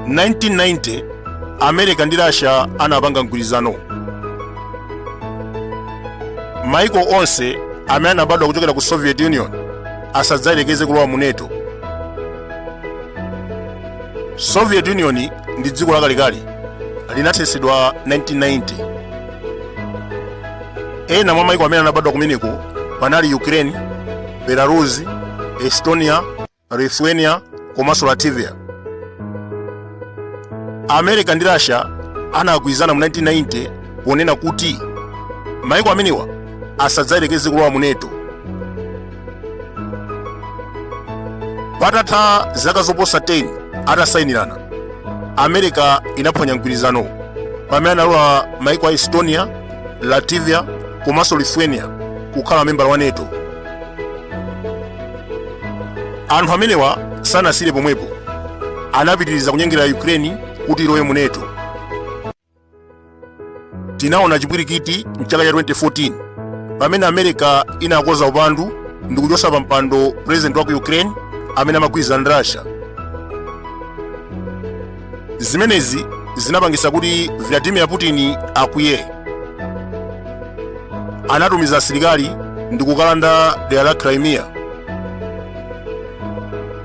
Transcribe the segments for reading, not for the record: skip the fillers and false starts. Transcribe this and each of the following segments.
1990 America ndi Russia anapanga mgwirizano. Maiko onse amene anabadwa kuchokera ku Soviet Union asadzayelekeze kulowa mu NATO. Soviet Union ndi dziko lakalekale linathetsedwa 1990. Ena mwa maiko amene anabadwa kumeneko panali Ukraine, Belarus, Estonia, Lithuania komanso Latvia. America ndi Russia anagwirizana mu 1990 ponena kuti maiko amenewa asadzayelekeze kulowa mu NATO. Patatha zaka zoposa 10 atasayinirana, America inaphonya mgwirizano pamene analola maiko a Estonia, Latvia komanso Lithuania kukhala membala wa NATO. Anthu amenewa sanasire pomwepo, anapitiriza kunyengera Ukraine kuti ilowe mu NATO. Tinaona chipwirikiti mchaka cha 2014 pamene America inakoza upandu ndi kuchosa pa mpando president wa ku Ukraine amene amagwirizana ndi Russia. Zimenezi zinapangisa kuti Vladimir Putin akwiye. Anatumiza asilikali ndi kukalanda dera la Crimea.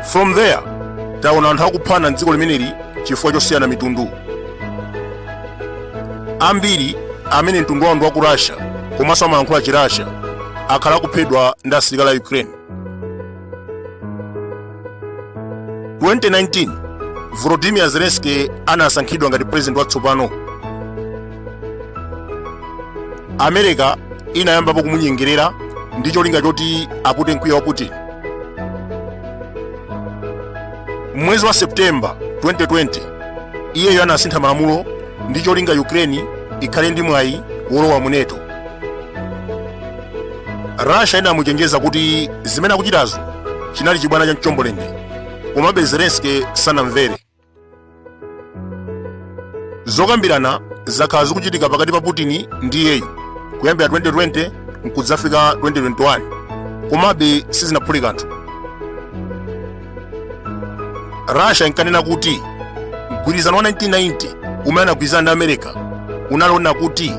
From there, taona anthu akuphana mdziko limeneli chifukwa chosiyana mitundu. Ambiri amene mtundu wawo ndi wa ku Russia komanso amayankhula chi Russia akhala akuphedwa ndi asilikali a Ukraine. 2019 Volodymyr Zelensky anasankhidwa ngati president watsopano. America inayambapo kumunyengerera ndi cholinga choti apute mkwiyo wa Putin. Mwezi wa September 2020 iyeyo anasintha malamulo ndi cholinga Ukraine ikhale ndi mwayi wolowa mu NATO. Russia inamuchenjeza kuti zimene akuchitazo chinali chibwana cha mchombolende, komabe Zelensky sanamvere. Zokambirana zakhala zikuchitika pakati pa Putin ndi iyeyo kuyambira 2020 nkudzafika 2021, komabe sizinaphule kanthu. Russia inkanena kuti mgwirizano wa 1990 umene anagwirizana ndi America unalonena kuti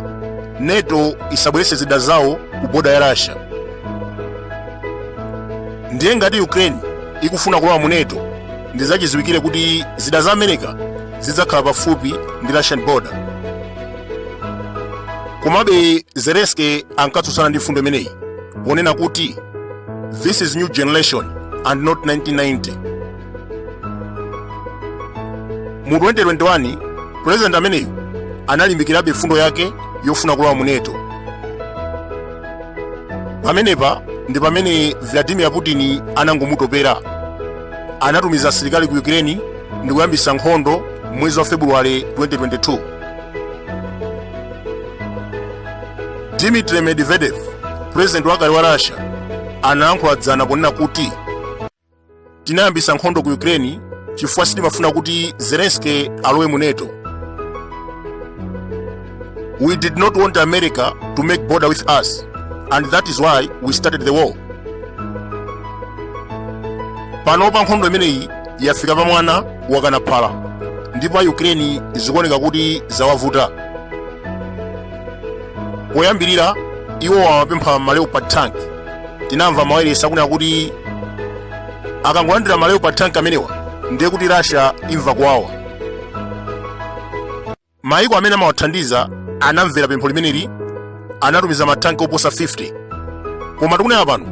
NATO isabweretse zida zawo ku boda ya Russia. Ndiye ngati Ukraine ikufuna kulowa mu NATO, ndizachiziwikire kuti zida za America zidzakhala pafupi ndi Russian border. Komabe Zelensky ankatsutsana ndi fundo imeneyi ponena kuti this is new generation and not 1990. Mu 2021 president ameneyu analimbikirabe fundo yake yofuna kulowa mu NATO. Pamenepa ndi pamene Vladimir Putin anangomutopera. Anatumiza asilikali ku Ukraine ndi kuyambisa nkhondo mwezi wa February 2022. Dmitry Medvedev, president wakale wa Russia, anayankhula dzana ponena kuti tinayambisa nkhondo ku Ukraine chifukwa sitimafuna kuti Zelensky alowe mu NATO. We did not want America to make border with us, and that is why we started the war. Panopa nkhondo imeneyi yafika pa mwana wakanaphala, ndipo Ukraine zikuoneka kuti zawavuta. Poyambirira iwo amapempha Leopard tank. Tinamva mawayilesi akunena kuti akangolandira Leopard tank amenewa ndiye kuti Russia imva kwawa. Maiko amene amawathandiza anamvera pempho limeneli, anatumiza matanki oposa 50. Koma tikunena pano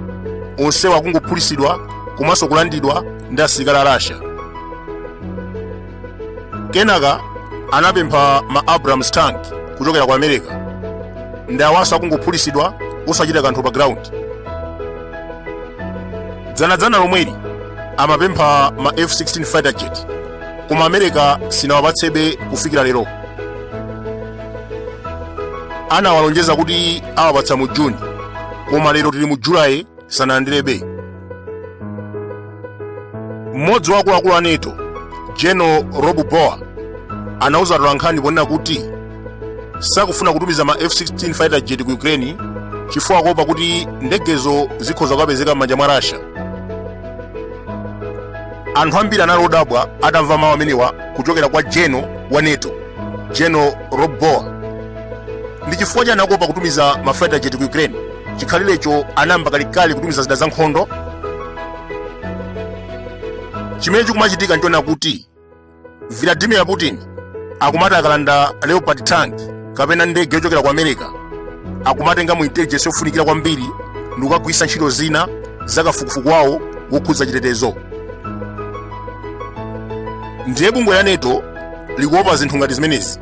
onsewa akungophulisidwa komanso kulandidwa ndi asilikali a Russia. Kenaka anapempha Abrams tank kuchokera ku America, ndi awaso akungophulisidwa osachita kanthu pa ground. Dzanadzana lomweli amapempha F-16 fighter jet, koma America sinawapatsebe kufikira lero. Anawalonjeza kuti awapatsa mu June, koma lero tili mu July sanalandirebe. Mmodzi wa akuluakulu a NATO, General Rob Boer, anauza atolankhani ponena kuti sakufuna kutumiza F-16 fighter jet ku Ukraine chifukwa kuopa kuti ndegezo zikhoza kupezeka m'manja mwa Russia. Anthu ambiri analodabwa atamva mawu amenewa kuchokera kwa General wa NATO, General Rob Boer. Ndi chifukwa chani anakopa kutumiza mafighter jet ku Ukraine. Chikhalirecho anayamba kalikali kutumiza zida za nkhondo. Chimene chikumachitika nchona kuti Vladimir Putin akumati akalanda Leopard tank kapena ndege yochokera ku America, akumatenga mu intelligence yofunikira kwambiri ndi kukagwisa ntchito zina zakafukufuku wawo wokhudza chitetezo. Ndiye bungwe la NATO likuopa zinthu ngati zimenezi,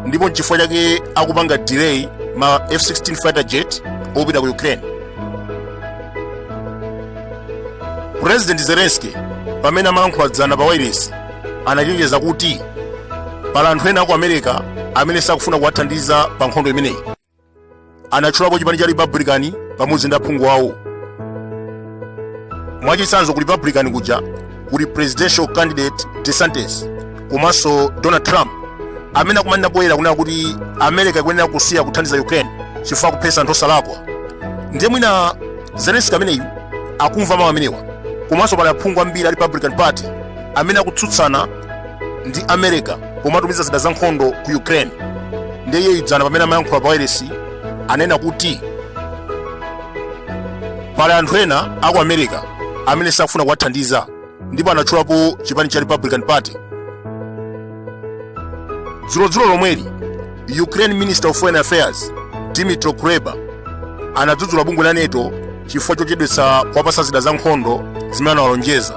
ndipo n'chifukwa chake akupanga delay ma F-16 fighter jet opita ku Ukraine. President Zelensky pamene amalankhuladzana pa wireless anachenjeza kuti pali anthu ena ku America amene sakufuna kuwathandiza pa nkhondo imeneyi. Anatchulapo chipani cha Republican pamodzi ndi aphungu awo. Mwachitsanzo ku Republican kuja kuli presidential candidate DeSantis komanso Donald Trump amene akumanena poyera kunena kuti America ikuyenera kusiya kuthandiza Ukraine chifukwa kuphetsa anthu osalakwa. Ndiye mwina Zelensky ameneyu akumva mawu amenewa, komanso pali aphungu ambiri a Republican Party amene akutsutsana ndi America pomatumiza zida za nkhondo ku Ukraine. Ndiye iye idzana pamene amayankhula pa wireless anena kuti pali anthu ena aku America amene sakufuna kuwathandiza, ndipo anatchulapo chipani cha Republican Party. Dzulo lomweli Ukraine Minister of Foreign Affairs Dmytro Kuleba anadzudzula bungwe la NATO chifukwa chochedwetsa kuwapasa zida za nkhondo zimene analonjeza.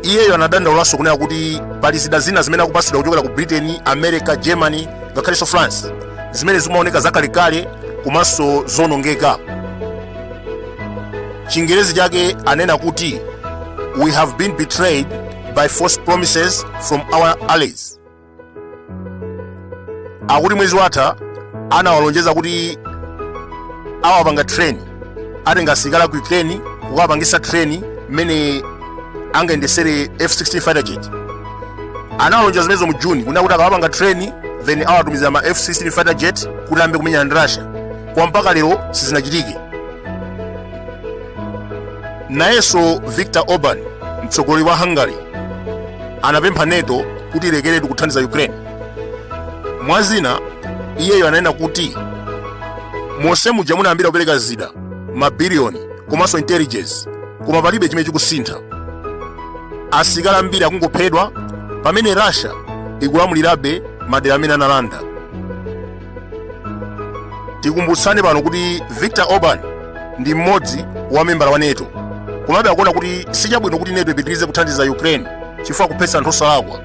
Iyeyo anadandaulaso kunena kuti pali zida zina zimene akupasidwa kuchokera ku Britain, America, Germany ngakhalenso France zimene zimaoneka zakalekale komanso zonongeka. Chingerezi chake anena kuti we have been betrayed by false promises from our allies. Akuti mwezi watha anawalonjeza kuti awapanga train atenga asilikali ku Ukraine kukapangisa train mmene angayendesere F-16 fighter jet. Anawalonjeza zimenezo mu June kunena kuti akapanga train then awatumiza ma F-16 fighter jet kuti ambe kumenyana ndi Russia. Kwa mpaka lero sizinachitike. Nayenso Viktor Orban, mtsogoleri wa Hungary, anapempha NATO kuti ilekeretu kuthandiza Ukraine. Mwazina iyeyo ananena kuti monse muja munayambira kupereka zida mabiliyoni komanso intelligence koma palibe chimene chikusintha. Asilikali ambiri akungophedwa pamene Russia ikulamulirabe madera amene analanda. Tikumbutsane pano kuti Viktor Orban ndi mmodzi wa membala wa NATO, komabe akuona kuti sichabwino kuti NATO ipitirize kuthandiza Ukraine chifukwa kuphetsa anthu osalakwa.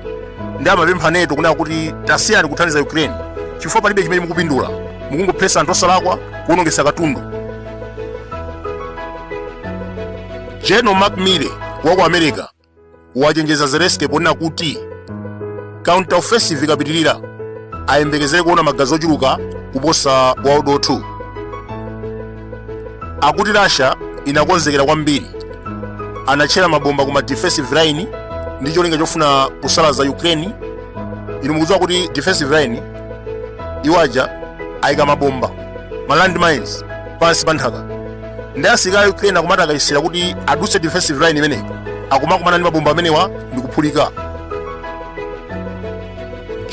Ndi amapempha NATO kunena kuti tasiyani kuthandiza Ukraine chifukwa palibe chimene mukupindula, mukungophetsa anthu osalakwa kuwonongesa katundu. General Mark Milley wa ku America wachenjeza Zelensky ponena kuti counter offensive ikapitirira ayembekezere kuona magazi ochuluka kuposa World War II. Akuti Russia inakonzekera kwambiri, anatchera mabomba kuma defensive line ndi cholinga chofuna kusalaza Ukraine. Inu mukudziwa kuti defensive line iwaja ayika mabomba ma landmines pansi pa nthaka, ndi asilikali Ukraine akumati akayesera kuti adutse defensive line imeneyi akumakumana ndi mabomba amenewa ndi kuphulika.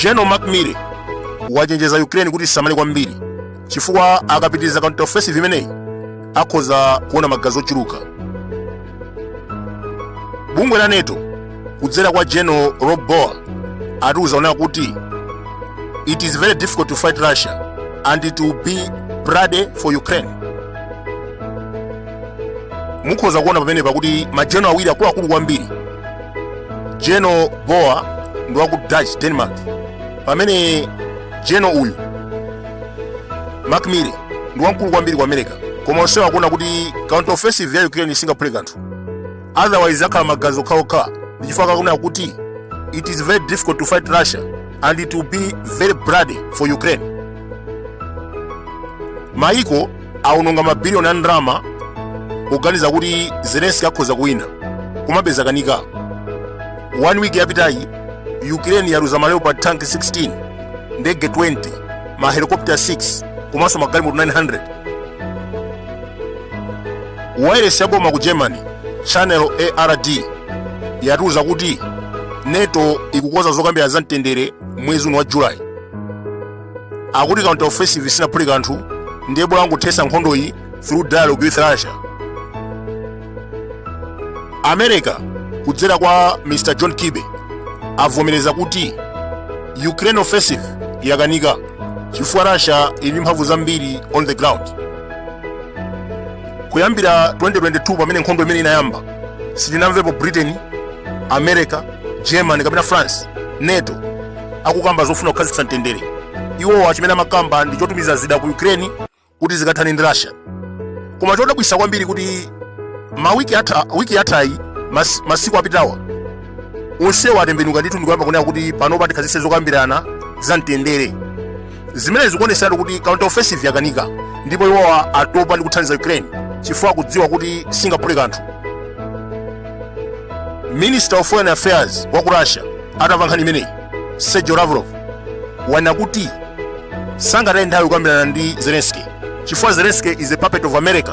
General Mark Milley wachenjeza Ukraine kuti isamale kwambiri chifukwa akapitiriza counter offensive imeneyi akhoza kuona magazi ochuluka. Bungwe la NATO kudzera kwa General Rob Boer atiuza kunena kuti it is very difficult to fight Russia and it will be bloody for Ukraine. Mukhoza kuona pamene pakuti mageneral awiri akuluakulu kwambiri. General Boer ndi wa ku Dutch Denmark, pamene General uyu Mark Milley ndi wamkulu kwambiri ku America, koma onsewa akuona kuti counter offensive ya Ukraine singaphule kanthu. Otherwise akhala magazi okhaokha ndi chifukwa kakunena kuti it is very difficult to fight Russia and it will be very bloody for Ukraine. Maiko aunonga mabiliyoni a ndalama kuganiza kuti Zelensky akhoza kuwina, komabe zakanika. 1 week yapitayi Ukraine yaluza ma Leopard tank 16, ndege 20, ma helicopter 6 komanso magalimoto 900. Wireless yaboma ku Germany channel ARD yatiuza kuti NATO ikukonza zokambirana za mtendere mwezi uno wa July. Akuti counter offensive sinaphuli kanthu ndiye bora nguthesa nkhondoyi through dialogue with Russia. America kudzera kwa Mr. John Kirby avomereza kuti Ukraine offensive yakanika chifukwa Russia ili mphamvu zambiri on the ground. Kuyambira 2022 pamene nkhondo imene inayamba sitinamvepo Britain, America, Germany kapena France, NATO akukamba zofuna kukhazikitsa mtendere. Iwo achimene amakamba ndi chotumiza zida ku Ukraine kuti zikathane ndi Russia. Koma chodabwitsa kwambiri kuti wiki yathayi masiku apitawa onsewo atembenuka ndithu ndikuyamba kunena kuti panopa tikhazikitse zokambirana za mtendere. Zimene zikuonesera kuti counter offensive yakanika ndipo iwo atopa ndi kuthandiza Ukraine chifukwa kudziwa kuti singaphule kanthu. Minister of Foreign Affairs wa ku Russia atamva nkhani imeneyi, Sergey Lavrov wanena kuti sangataya nthawi kukambirana ndi Zelensky chifukwa Zelensky is a puppet of America.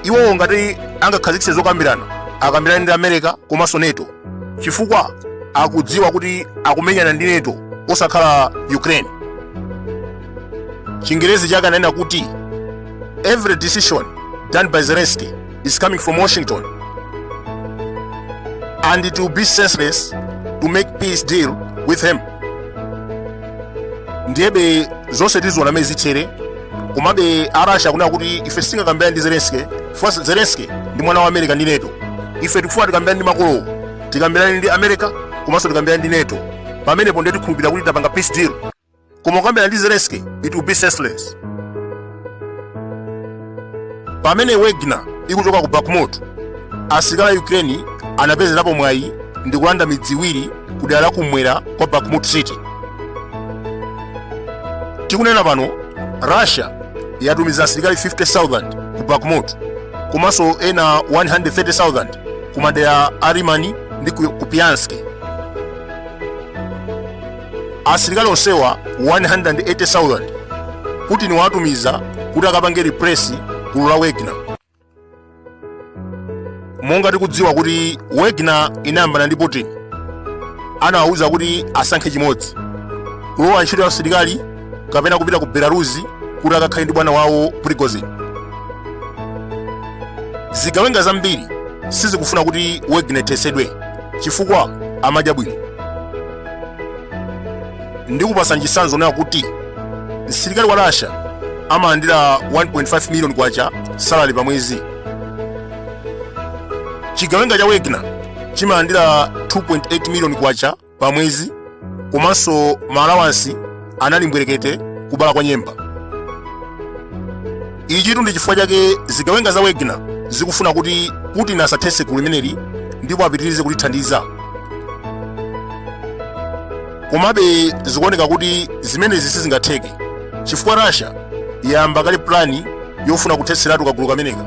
Iwo ngati angakhazikitse zokambirana akambirana ndi America komanso NATO chifukwa akudziwa kuti akumenyana ndi NATO osakhala Ukraine. Chingerezi chake ananena kuti every decision done by Zelensky is coming from Washington and it will be senseless to make peace deal with him. Ndiyebe zonse tiziona mezichere komabe Russia kunena kuti ife singakambirana ndi Zelensky first. Zelensky ndi mwana wa America ndi NATO. Ife tikufuna tikambirana ndi makolo, tikambirana ndi America komanso tikambirana ndi NATO. Pamenepo ndiye tikhulupirira kuti tapanga peace deal. Koma kukambirana ndi Zelensky it will be senseless. Pamene Wagner ikuchoka ku Bakhmut, asilikali a Ukraine anapezerapo mwayi ndi kulanda midzi iwiri kudera kumwera kwa Bakhmut city. Tikunena pano Russia yatumiza asilikali 50,000 ku Bakhmut komanso ena 130,000 ku madera a Rimani ndi ku Kupiansk. Asilikali onsewa 180,000 Putin watumiza kuti akapange repress gulu la Wagner. Monga tikudziwa kuti Wagner inayambana ndi Putin, anawawuza kuti asankhe chimodzi kulowa ntchito ya asilikali kapena kupita ku Belarus kuti akakhale ndi bwana wawo Prigozhin. Zigawenga zambiri sizikufuna kuti Wagner ithesedwe chifukwa amadya bwino. Ndikupasa chitsanzo nayo kuti msilikali wa Russia amalandira 1.5 million kwacha salary pa mwezi. Chigawenga cha Wagner chimalandira 2.8 million kwacha pa mwezi komanso maalawansi anali mbwerekete kubala kwa nyemba. Ichi ndi chifukwa chake zigawenga za Wagner zikufuna kuti Putin asathese gulu limeneli ndipo apitirize kulithandiza. Komabe zikuoneka kuti zimenezi sizingatheke chifukwa Russia yayamba kale plani yofuna kutheseratu kagulu kameneka.